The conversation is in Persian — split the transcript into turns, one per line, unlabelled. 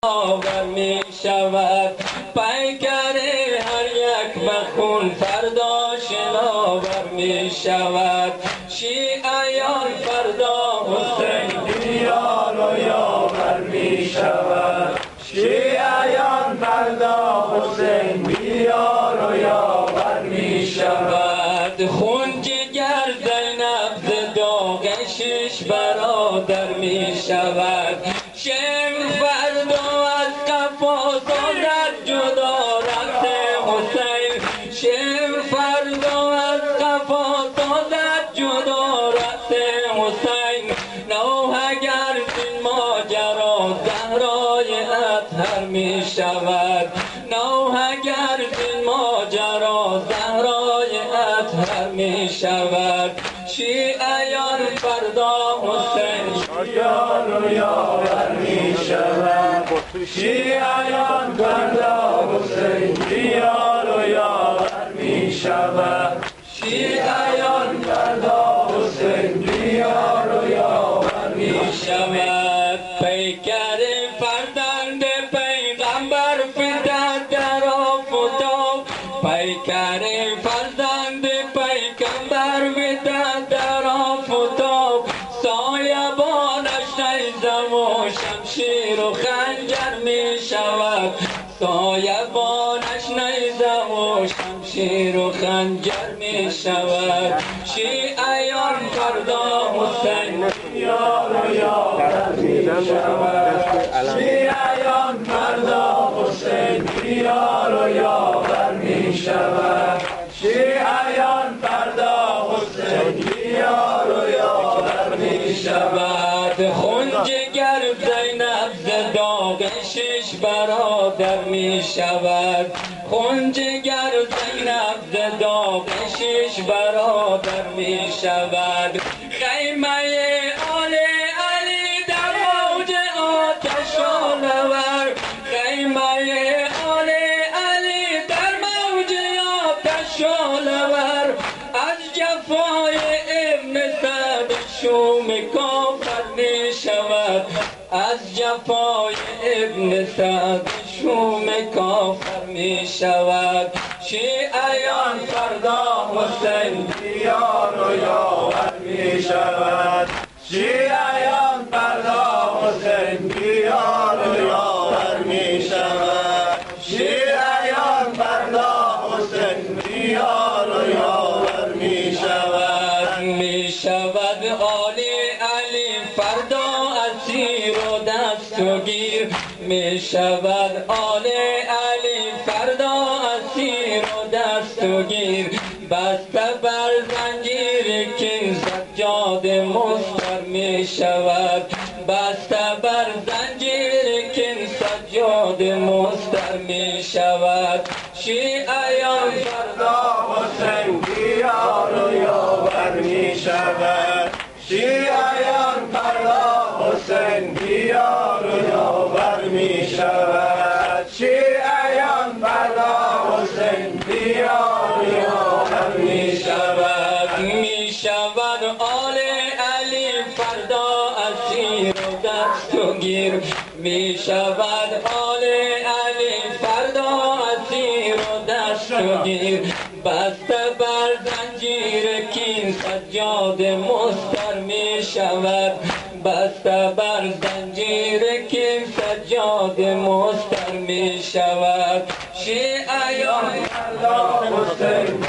آور می شود پیکر هر یک بخون فردا شناور می شود شیعیان فردا حسین بیار و یاور می شود شیعیان فردا حسین بیار و یاور می شود خون جگر زینب ز داغ شش برادر می شود شم فردا از قفا زادت جدا رفت حسین شم فردا از قفا زادت جدا رفت حسین نوح اگر این ماجرا زهرای اطهر می شود نوح اگر این ماجرا زهرای اطهر می شود شیعیان فردا حسین بیار و یاور می شود شیعیان فردا حسین بیار و یاور می شود شیعیان فردا حسین بیار و یاور می شود پیکر فرزند پیغمبر فدات در آفتاب پیکر فرزند پیغمبر فدات در آفتاب سایبانش نیزه و شمشیر و خنجر می شود سایبانش نیزه و شمشیر و خنجر می شود شیعیان فردا حسین بیار و یاور می شود شیعیان فردا حسین بیار و یاور می شود شیعیان فردا حسین بیار و یاور می شود خون جگر زینب ز داغ شش برادر می شود خون جگر زینب ز داغ شش برادر می شود خیمه آل علی در موج آتش آلور خیمه آل علی در موج آتش آلور از جفای ابن سعد شوم کافر می شود از جفای ابن سعد شوم کافر می شود شیعیان فردا حسین بیار و یاور می شود شیعیان فردا حسین بیار و یاور می شود شیعیان فردا حسین بیار و یاور می شود می شود آل علی فردا اسیر و دستگیر می شود آل علی فردا اسیر و دستگیر بسته بر زنجیر کین سجاد مستر می شود بسته بر زنجیر کین سجاد مستر می شود شیعیان فردا حسین بیار و یاور می شود شیعیان فردا حسین بیار و یاور می شود شیعیان فردا حسین بیار و یاور می شود می شود آل علی فردا اسیر و دستگیر می شود آل علی فردا اسیر و دستگیر بسته بر زنجیر کین سجاد مستر می شود بسته بر زنجیر کین سجاد مستر می شود شیعیان فردا حسین